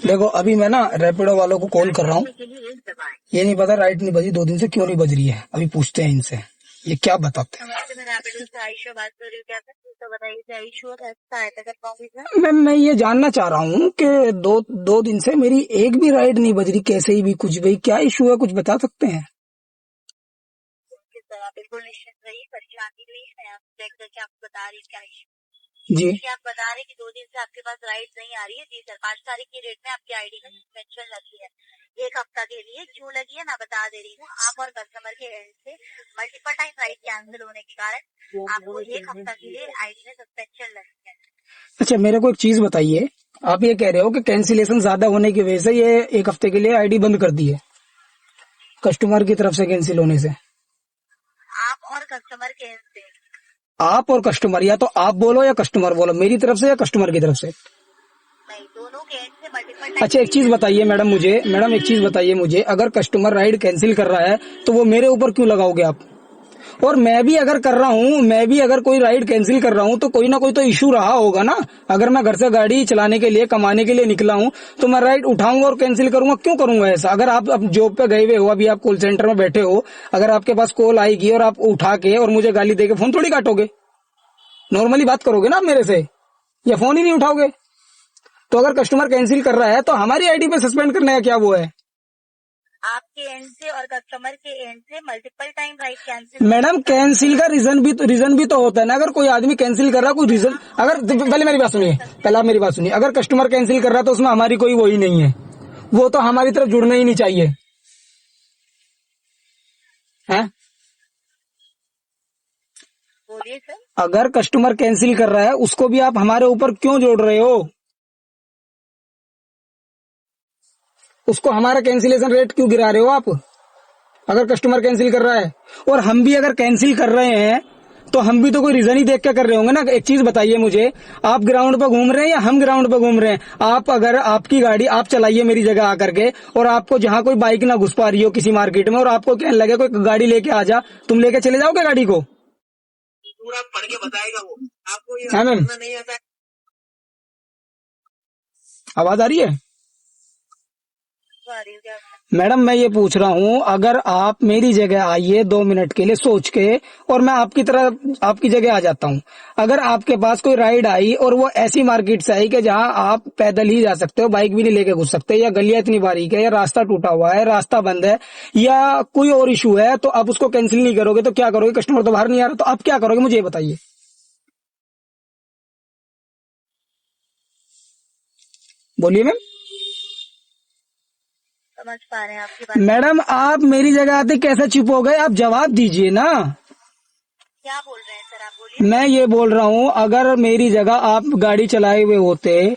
देखो अभी मैं ना रैपिडो वालों को कॉल कर रहा हूँ, ये नहीं पता राइट नहीं बजी 2 दिन से, क्यों नहीं बज रही है। अभी पूछते हैं इनसे ये क्या बताते हैं। मैं रैपिडो से आयुषो बात कर रही हूँ, क्या तो बताइए आयुषो सहायता कर पाऊंगी। मैं ये जानना चाह रहा हूँ कि दो दिन से मेरी एक भी राइड नहीं बज रही, कैसे ही भी कुछ भी, क्या इशू है, कुछ बता सकते हैं। बिल्कुल निश्चित रहिए, परेशानी नहीं है, आप चेक करके आपको बता रही क्या इशू जी आप बता रहे कि 2 दिन से आपके पास राइड नहीं आ रही है। जी सर, 5 तारीख की डेट में आपकी आईडी में सस्पेंशन लगी है, 1 हफ्ता के लिए। क्यों लगी है मैं बता दे रही हूँ। आप और कस्टमर के एंड से मल्टीपल टाइम राइड कैंसिल होने के कारण आपको 1 हफ्ता के लिए आईडी में सस्पेंशन लगी है। अच्छा, मेरे को एक चीज बताइए, आप ये कह रहे हो कि कैंसिलेशन ज्यादा होने की वजह से ये 1 हफ्ते के लिए आईडी बंद कर दी है कस्टमर की तरफ से, कैंसिल होने से। आप और कस्टमर के एंड से, आप और कस्टमर, या तो आप बोलो या कस्टमर बोलो, मेरी तरफ से या कस्टमर की तरफ से। नहीं, दोनों के एंड से मल्टीपल टाइम। अच्छा एक चीज बताइए मैडम एक चीज बताइए मुझे, अगर कस्टमर राइड कैंसिल कर रहा है तो वो मेरे ऊपर क्यों लगाओगे आप। और मैं भी अगर कर रहा हूँ, मैं भी अगर कोई राइड कैंसिल कर रहा हूँ तो कोई ना कोई तो इशू रहा होगा ना। अगर मैं घर से गाड़ी चलाने के लिए, कमाने के लिए निकला हूँ तो मैं राइड उठाऊंगा और कैंसिल करूंगा, क्यों करूंगा ऐसा। अगर आप अब जॉब पे गए हुए हो, अभी आप कॉल सेंटर में बैठे हो, अगर आपके पास कॉल आएगी और आप उठा के और मुझे गाली देके फोन थोड़ी काटोगे, नॉर्मली बात करोगे ना आप मेरे से, या फोन ही नहीं उठाओगे। तो अगर कस्टमर कैंसिल कर रहा है तो हमारी आईडी पे सस्पेंड करने का क्या वो है। आपके एंड से और कस्टमर के एंड से multiple time ride cancel. Madam cancel का रीजन भी तो होता है ना। अगर कोई आदमी कैंसिल कर रहा है, कोई रीजन, अगर पहले मेरी बात सुनिए, पहले आप मेरी बात सुनिए। अगर कस्टमर कैंसिल कर रहा है तो उसमें हमारी कोई वो ही नहीं है, वो तो हमारी तरफ जुड़ना ही नहीं चाहिए है। बोलिए सर। अगर कस्टमर कैंसिल कर रहा है उसको भी आप हमारे ऊपर क्यों जोड़ रहे हो, उसको हमारा कैंसिलेशन रेट क्यों गिरा रहे हो आप। अगर कस्टमर कैंसिल कर रहा है और हम भी अगर कैंसिल कर रहे हैं तो हम भी तो कोई रीजन ही देख के कर रहे होंगे ना। एक चीज बताइए मुझे, आप ग्राउंड पे घूम रहे हैं या हम ग्राउंड पे घूम रहे हैं। आप अगर आपकी गाड़ी आप चलाइए मेरी जगह आकर के, और आपको जहां कोई बाइक ना घुस पा रही हो किसी मार्केट में, और आपको कहने लगे कोई गाड़ी लेके आ जा, तुम लेके चले जाओगे गाड़ी को। पूरा पढ़ के बताएगा वो आपको, ये है मैम, नहीं आता है। आवाज आ रही है मैडम। मैं ये पूछ रहा हूँ, अगर आप मेरी जगह आइए 2 मिनट के लिए सोच के, और मैं आपकी तरह आपकी जगह आ जाता हूँ। अगर आपके पास कोई राइड आई और वो ऐसी मार्केट से आई कि जहाँ आप पैदल ही जा सकते हो, बाइक भी नहीं लेके घुस सकते, या गलियां इतनी बारीक है, या रास्ता टूटा हुआ है, रास्ता बंद है, या कोई और इशू है, तो आप उसको कैंसिल नहीं करोगे तो क्या करोगे। कस्टमर तो बाहर नहीं आ रहा तो आप क्या करोगे, मुझे ये बताइए। बोलिए मैम। समझ पा रहे हैं आपकी बात। मैडम आप मेरी जगह आते कैसे चुप हो गए, आप जवाब दीजिए ना। क्या बोल रहे हैं सर, आप बोलिए। मैं ये बोल रहा हूँ, अगर मेरी जगह आप गाड़ी चलाए हुए होते,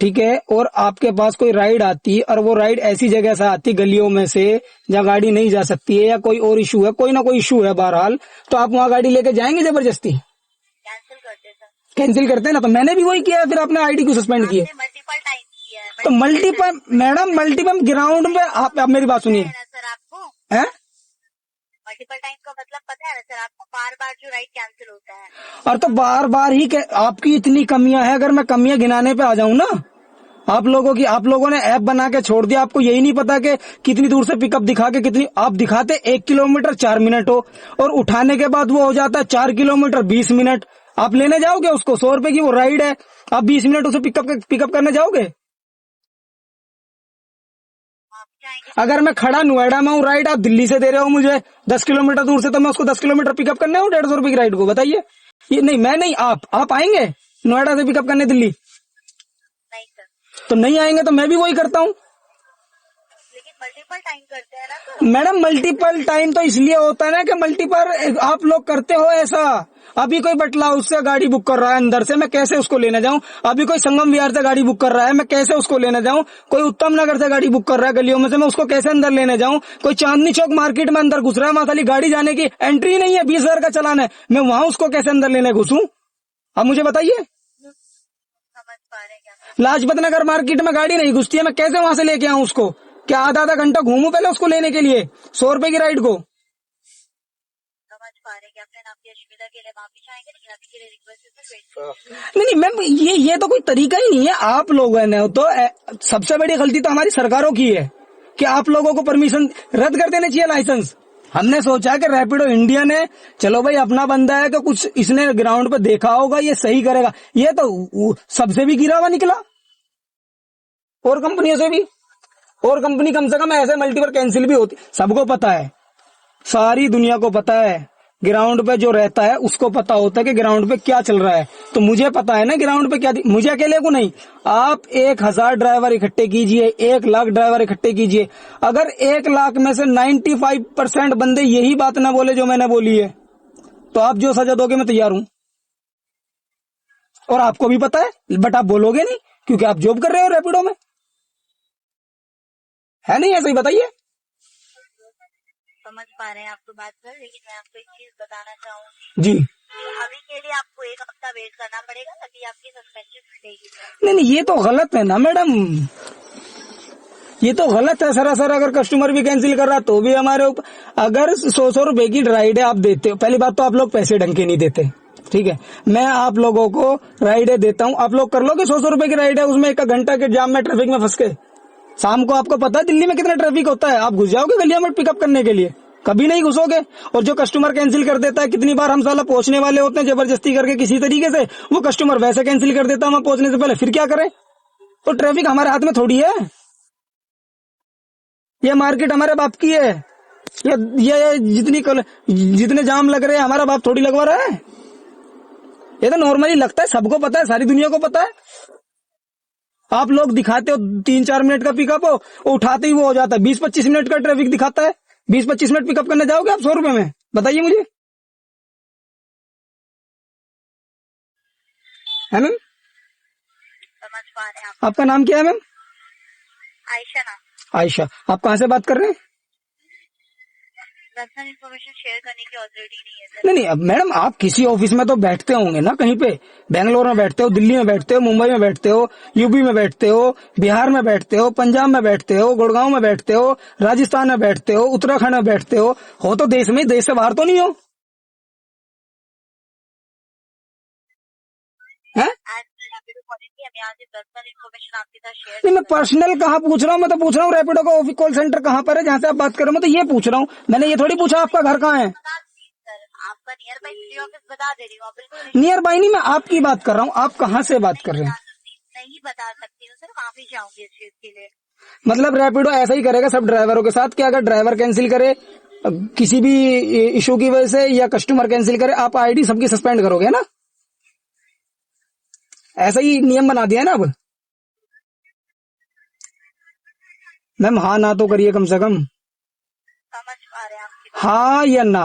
ठीक है, और आपके पास कोई राइड आती और वो राइड ऐसी जगह से आती, गलियों में से जहाँ गाड़ी नहीं जा सकती है, या कोई और इशू है, कोई ना कोई इशू है बहरहाल, तो आप वहाँ गाड़ी लेके जाएंगे जबरदस्ती। कैंसिल करते सर। कैंसिल करते हैं ना, तो मैंने भी वही किया, फिर आपने आईडी को सस्पेंड किया। मल्टीपल टाइम किया है तो मल्टीपल मैडम, मल्टीपल ग्राउंड में आप मेरी बात सुनिए सर। आपको है मल्टीपल टाइम का मतलब पता है ना सर, आपको बार बार जो राइड कैंसिल होता है। और तो बार बार ही आपकी इतनी कमियां है, अगर मैं कमियां गिनाने पे आ जाऊं ना, आप लोगों ने ऐप बना के छोड़ दिया। आपको यही नहीं पता कि कितनी दूर से पिकअप दिखा के कितनी आप दिखाते 1 किलोमीटर 4 मिनट हो, और उठाने के बाद वो हो जाता है 4 किलोमीटर 20 मिनट। आप लेने जाओगे उसको, 100 रुपए की वो राइड है, आप 20 मिनट उसे पिकअप करने जाओगे। अगर मैं खड़ा नोएडा में हूँ, राइड आप दिल्ली से दे रहे हो मुझे 10 किलोमीटर दूर से, तो मैं उसको 10 किलोमीटर पिकअप करने हूँ 150 रुपए की राइड को, बताइए। ये नहीं, मैं नहीं, आप आएंगे नोएडा से पिकअप करने दिल्ली। नहीं सर। तो नहीं आएंगे तो मैं भी वही करता हूँ। लेकिन मल्टीपल टाइम करते हैं ना। मैडम मल्टीपल टाइम तो इसलिए होता है ना कि मल्टीपल आप लोग करते हो ऐसा। अभी कोई बटला हाउस से गाड़ी बुक कर रहा है अंदर से, मैं कैसे उसको लेने जाऊं। अभी कोई संगम विहार से गाड़ी बुक कर रहा है, मैं कैसे उसको लेने जाऊं। कोई उत्तम नगर से गाड़ी बुक कर रहा है गलियों में से, मैं उसको कैसे अंदर लेने जाऊं। कोई चांदनी चौक मार्केट में अंदर घुस रहा है, वहां खाली गाड़ी जाने की एंट्री नहीं है, 20,000 का चालान है, मैं वहां उसको कैसे अंदर लेने घुसूं, आप मुझे बताइए। समझ पा रहे हैं। लाजपत नगर मार्केट में गाड़ी नहीं घुसती है, मैं कैसे वहां से लेके आऊं उसको। क्या आधा घंटा घूमू पहले उसको लेने के लिए 100 रुपए की राइड को। समझ पा रहे हैं। कि अपने नाम की अश्विता के लिए माफी चाहेंगे, लेकिन अभी के लिए रिक्वेस्ट वेट। नहीं नहीं मैम, ये तो कोई तरीका ही नहीं है। आप लोगों ने तो सबसे बड़ी गलती तो हमारी सरकारों की है कि आप लोगों को परमिशन रद्द कर देना चाहिए लाइसेंस। हमने सोचा कि रैपिडो इंडिया ने, चलो भाई अपना बंदा है तो कुछ इसने ग्राउंड पे देखा होगा, ये सही करेगा। ये तो सबसे भी गिरा हुआ निकला, और कंपनियों से भी। और कंपनी कम से कम ऐसे मल्टीपल कैंसिल भी होती, सबको पता है, सारी दुनिया को पता है। ग्राउंड पे जो रहता है उसको पता होता है कि ग्राउंड पे क्या चल रहा है। तो मुझे पता है ना ग्राउंड पे क्या, मुझे अकेले को नहीं, आप 1000 ड्राइवर इकट्ठे कीजिए, 1 लाख ड्राइवर इकट्ठे कीजिए, अगर 1 लाख में से 95% बंदे यही बात ना बोले जो मैंने बोली है, तो आप जो सजा दोगे मैं तैयार हूं। और आपको भी पता है, बट आप बोलोगे नहीं क्योंकि आप जॉब कर रहे हो रैपिडो में, है नहीं? ऐसा ही बताइए। समझ पा रहे हैं आपको बात कर, लेकिन मैं आपको एक चीज बताना चाहूंगी जी। अभी के लिए आपको 1 हफ्ता वेट करना पड़ेगा, तभी आपकी सस्पेंशन छूटेगी। नहीं नहीं, ये तो गलत है ना मैडम, ये तो गलत है सरासर। अगर कस्टमर भी कैंसिल कर रहा तो भी हमारे ऊपर, अगर 100 रुपए की राइड आप देते हो, पहली बात तो आप लोग पैसे ढंग के नहीं देते, ठीक है। मैं आप लोगों को राइडें देता हूँ, आप लोग कर लो कि 100 रुपए की राइड है, उसमें 1 घंटा के जाम में ट्रैफिक में फंस के, शाम को आपको पता है दिल्ली में कितना ट्रैफिक होता है, आप घुस जाओगे गलियों में पिकअप करने के लिए? कभी नहीं घुसोगे। और जो कस्टमर कैंसिल कर देता है, कितनी बार हम साला पहुंचने वाले होते हैं जबरदस्ती करके किसी तरीके से, वो कस्टमर वैसे कैंसिल कर देता है हम पहुंचने से पहले, फिर क्या करें? तो ट्रैफिक हमारे हाथ में थोड़ी है, ये मार्केट हमारे बाप की है। ये जितने जाम लग रहे हैं हमारा बाप थोड़ी लगवा रहा है। ये तो नॉर्मली लगता है, सबको पता है, सारी दुनिया को पता है। आप लोग दिखाते हो 3-4 मिनट का पिकअप हो, वो उठाते ही वो हो जाता है 20-25 मिनट का ट्रैफिक दिखाता है। 20-25 मिनट पिकअप करने जाओगे आप 100 रुपए में? बताइए मुझे, है मैम? समझ पा रहे हैं आप। आपका नाम क्या है मैम? आयशा ना, आयशा। आप कहाँ से बात कर रहे हैं? पर्सनल इन्फॉर्मेशन शेयर करने की ऑथोरिटी नहीं है सर। नहीं नहीं, अब मैडम आप किसी ऑफिस में तो बैठते होंगे ना कहीं पे, बेंगलोर में बैठते हो, दिल्ली में बैठते हो, मुंबई में बैठते हो, यूपी में बैठते हो, बिहार में बैठते हो, पंजाब में बैठते हो, गुड़गांव में बैठते हो, राजस्थान में बैठते हो, उत्तराखंड में बैठते हो तो देश में, देश से बाहर तो नहीं हो, हैं? हम यहाँ से पर्सनल इन्फॉर्मेशन आपके साथ शेयर नहीं, मैं पर्सनल कहाँ पूछ रहा हूँ, मैं तो पूछ रहा हूँ रैपिडो का ऑफिस कॉल सेंटर कहाँ पर है जहाँ से आप बात कर रहे हो, मैं तो ये पूछ रहा हूँ। मैंने ये थोड़ी पूछा आपका घर कहाँ है। सर आपका नियर बाई फ्री ऑफिस बता दे रही हूँ, आप बिल्कुल नियर बाई नहीं, मैं आपकी बात कर रहा हूँ, आप कहाँ से बात कर रहे हैं? नहीं बता सकती हूँ सर, माफी चाहूंगी इस चीज के लिए। मतलब रैपिडो ऐसा ही करेगा सब ड्राइवरों के साथ कि अगर ड्राइवर कैंसिल करे किसी भी इशू की वजह से, या कस्टमर कैंसिल करे, आप आईडी सबकी सस्पेंड करोगे ना? ऐसा ही नियम बना दिया है ना अब। मैम हाँ ना तो करिए कम से कम, समझ पा रहे हैं आपकी बात। हाँ या ना।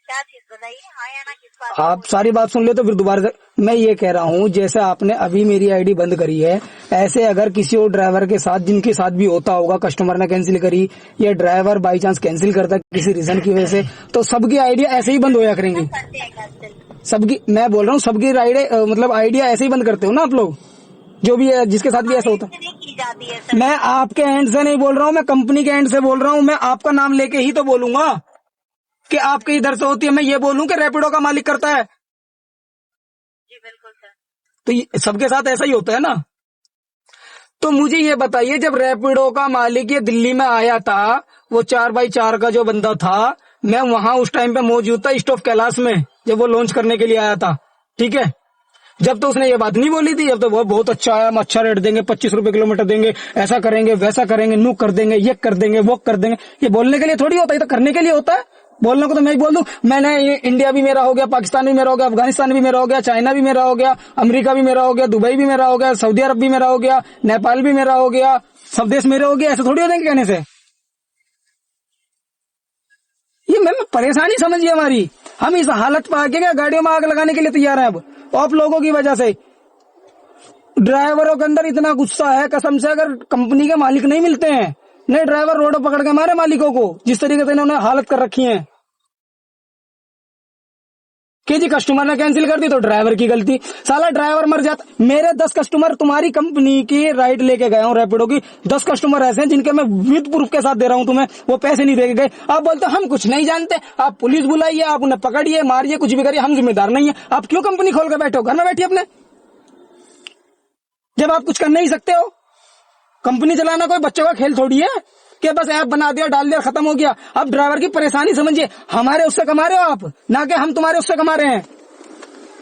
क्या चीज बताइए, हाँ या ना किस बात? आप सारी बात सुन ले तो फिर दोबारा से मैं ये कह रहा हूँ, जैसे आपने अभी मेरी आईडी बंद करी है, ऐसे अगर किसी और ड्राइवर के साथ, जिनके साथ भी होता होगा, कस्टमर ने कैंसिल करी या ड्राइवर बाई चांस कैंसिल करता है किसी रीजन की वजह से, तो सबकी आइडिया ऐसे ही बंद होया करेंगी। सबकी, मैं बोल रहा हूँ सबकी राइड मतलब आइडिया ऐसे ही बंद करते हो ना आप लोग, जो भी है जिसके साथ भी ऐसा होता है। की जाती है सर। मैं आपके एंड से नहीं बोल रहा हूँ, मैं कंपनी के एंड से बोल रहा हूँ। मैं आपका नाम लेके ही तो बोलूंगा कि आपके इधर से होती है, मैं ये बोलूं कि रैपिडो का मालिक करता है, जी बिल्कुल सर। तो सबके साथ ऐसा ही होता है ना। तो मुझे ये बताइए, जब रैपिडो का मालिक ये दिल्ली में आया था, वो 4x4 का जो बंदा था, मैं वहां उस टाइम पे मौजूद था स्टॉफ कैलाश में, जब वो लॉन्च करने के लिए आया था, ठीक है। जब तो उसने ये बात नहीं बोली थी, अब तो वो बहुत अच्छा आया, हम अच्छा रेट देंगे, 25 रुपए किलोमीटर देंगे, ऐसा करेंगे, वैसा करेंगे, नुक कर देंगे, ये कर देंगे, वो कर देंगे। ये बोलने के लिए थोड़ी होता है, तो करने के लिए होता है। बोलने को तो मैं ही बोल दूं, मैंने इंडिया भी मेरा हो गया, पाकिस्तान भी मेरा हो गया, अफगानिस्तान भी मेरा हो गया, चाइना भी मेरा हो गया, अमेरिका भी मेरा हो गया, दुबई भी मेरा हो गया, सऊदी अरब भी मेरा हो गया, नेपाल भी मेरा हो गया, सब देश मेरे हो गया। ऐसे थोड़ी हो जाएंगे कहने से। ये मैम परेशानी समझिए हमारी, हम इस हालत पर आके गाड़ियों में आग लगाने के लिए तैयार हैं अब, आप लोगों की वजह से। ड्राइवरों के अंदर इतना गुस्सा है, कसम से, अगर कंपनी के मालिक नहीं मिलते हैं, नहीं ड्राइवर रोड पकड़ के मारे मालिकों को, जिस तरीके से इन्होंने हालत कर रखी है। कि जी कस्टमर ने कैंसिल कर दी तो ड्राइवर की गलती। साला ड्राइवर मर जाता। मेरे 10 कस्टमर तुम्हारी कंपनी की राइड लेके गए हूँ रैपिडो की, 10 कस्टमर ऐसे हैं जिनके मैं विद प्रूफ के साथ दे रहा हूँ तुम्हें, वो पैसे नहीं दे गए। आप बोलते हम कुछ नहीं जानते, आप पुलिस बुलाइए, आप उन्हें पकड़िए, मारिए, कुछ भी करिए, हम जिम्मेदार नहीं है। आप क्यों कंपनी खोल के बैठे हो? घर में बैठिए अपने, जब आप कुछ कर नहीं सकते हो। कंपनी चलाना कोई बच्चों का खेल थोड़ी है कि बस ऐप बना दिया, डाल दिया, खत्म हो गया। आप ड्राइवर की परेशानी समझिए, हमारे उससे कमा रहे हो आप, ना कि हम तुम्हारे उससे कमा रहे हैं।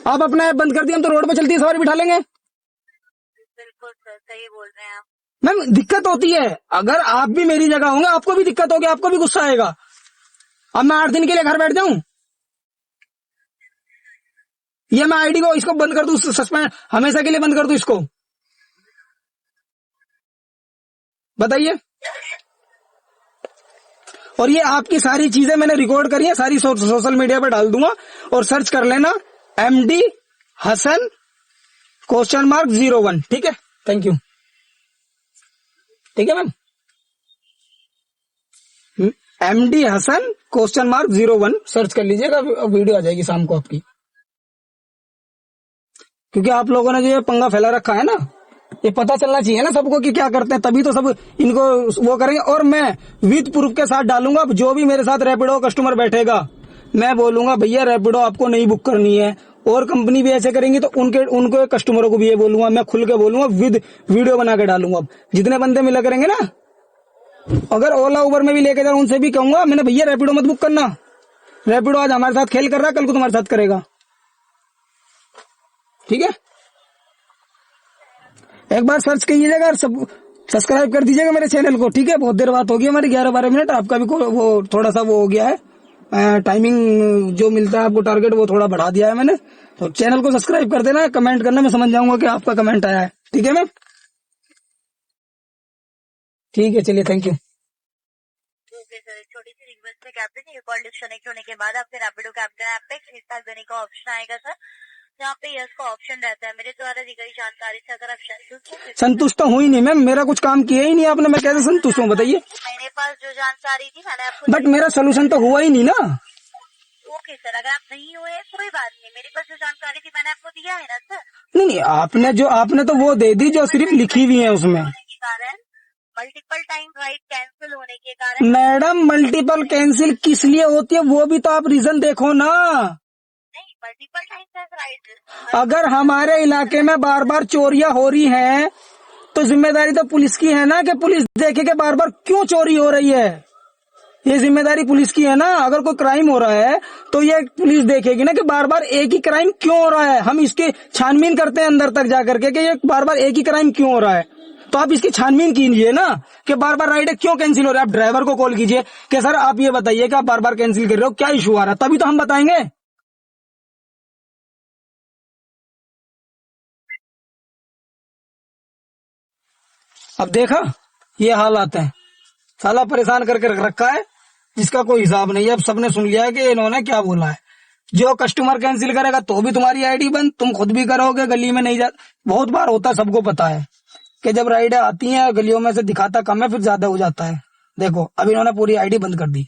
आप अपना ऐप बंद कर दिए, हम तो रोड पे चलती है सवारी बिठा लेंगे। बिल्कुल सर, सही बोल रहे हैं आप। मैम दिक्कत होती है, अगर आप भी मेरी जगह होंगे आपको भी दिक्कत होगी, आपको भी गुस्सा आएगा। अब मैं 8 दिन के लिए घर बैठ जाऊं? ये मैं आईडी को इसको बंद कर दूं, सस्पेंड हमेशा के लिए बंद कर दूं इसको? बताइए। और ये आपकी सारी चीजें मैंने रिकॉर्ड करी है, सारी सोशल मीडिया पे डाल दूंगा, और सर्च कर लेना MD हसन ?01। ठीक है, थैंक यू। ठीक है मैम, MD हसन ?01 सर्च कर लीजिएगा, वीडियो आ जाएगी शाम को आपकी। क्योंकि आप लोगों ने जो ये पंगा फैला रखा है ना, ये पता चलना चाहिए ना सबको कि क्या करते हैं, तभी तो सब इनको वो करेंगे। और मैं विद प्रूफ के साथ डालूंगा, जो भी मेरे साथ रैपिडो कस्टमर बैठेगा मैं बोलूंगा भैया रैपिडो आपको नहीं बुक करनी है, और कंपनी भी ऐसे करेंगी तो उनको कस्टमरों को भी ये बोलूंगा, मैं खुल के बोलूंगा, विद वीडियो बना के डालूंगा। जितने बंदे मिला करेंगे ना, अगर ओला उबर में भी लेके जाऊं उनसे भी कहूंगा मैंने, भैया रैपिडो मत बुक करना, रैपिडो आज हमारे साथ खेल कर रहा है, कल को तुम्हारे साथ करेगा। ठीक है, एक बार सर्च कीजिएगा और सब सब्सक्राइब कर दीजिएगा मेरे चैनल को। ठीक है, बहुत देर बात होगी हमारी, 11-12 मिनट, आपका भी वो थोड़ा सा वो हो गया है, टाइमिंग जो मिलता है आपको टारगेट वो थोड़ा बढ़ा दिया है मैंने। तो चैनल को सब्सक्राइब कर देना, कमेंट करना, मैं समझ जाऊंगा कि आपका कमेंट आया है। ठीक है मैम, ठीक है, चलिए, थैंक यू। ओके सर, एक छोटी सी रिक्वेस्ट है कि आपने ये कॉल डिस्कनेक्ट होने के बाद आपके रैपिडो के ऐप पे फीडबैक देने का ऑप्शन आएगा सर, जहाँ पे यस का ऑप्शन रहता है। मेरे द्वारा दी गई जानकारी से अगर आप संतुष्ट तो हुई नहीं मैम, मेरा कुछ काम किया ही नहीं आपने, मैं कैसे संतुष्ट हूँ बताइए? मेरे पास जो जानकारी थी मैंने आपको, बट मेरा सोल्यूशन तो हुआ ही नहीं ना। ओके सर, अगर आप नहीं हुए कोई बात नहीं, मेरे पास जो जानकारी थी मैंने आपको दिया है ना सर। नहीं, आपने तो वो दे दी जो सिर्फ लिखी हुई है उसमें। मल्टीपल टाइम राइड कैंसिल होने के कारण। मैडम मल्टीपल कैंसिल किस लिए होती है वो भी तो आप रीजन देखो ना। नहीं, मल्टीपल टाइम राइड, अगर हमारे इलाके में बार बार चोरियां हो रही हैं तो जिम्मेदारी तो पुलिस की है ना, कि पुलिस देखे कि बार बार क्यों चोरी हो रही है। ये जिम्मेदारी पुलिस की है ना। अगर कोई क्राइम हो रहा है तो ये पुलिस देखेगी ना कि बार बार एक ही क्राइम क्यों हो रहा है। हम इसकी छानबीन करते हैं अंदर तक जाकर के कि ये बार बार एक ही क्राइम क्यों हो रहा है, तो आप इसकी छानबीन कीजिए ना कि बार बार राइड क्यों कैंसिल हो रहा है। आप ड्राइवर को कॉल कीजिए कि सर आप ये बताइए कि आप बार बार कैंसिल कर रहे हो, क्या इशू आ रहा है, तभी तो हम बताएंगे। अब देखा ये हाल आते हैं, साला परेशान करके रख रखा है जिसका कोई हिसाब नहीं है। अब सबने सुन लिया है कि इन्होंने क्या बोला है, जो कस्टमर कैंसिल करेगा तो भी तुम्हारी आईडी बंद, तुम खुद भी करोगे, गली में नहीं जा। बहुत बार होता है, सबको पता है कि जब राइडें आती हैं गलियों में से दिखाता कम है, फिर ज्यादा हो जाता है। देखो अब इन्होंने पूरी आईडी बंद कर दी।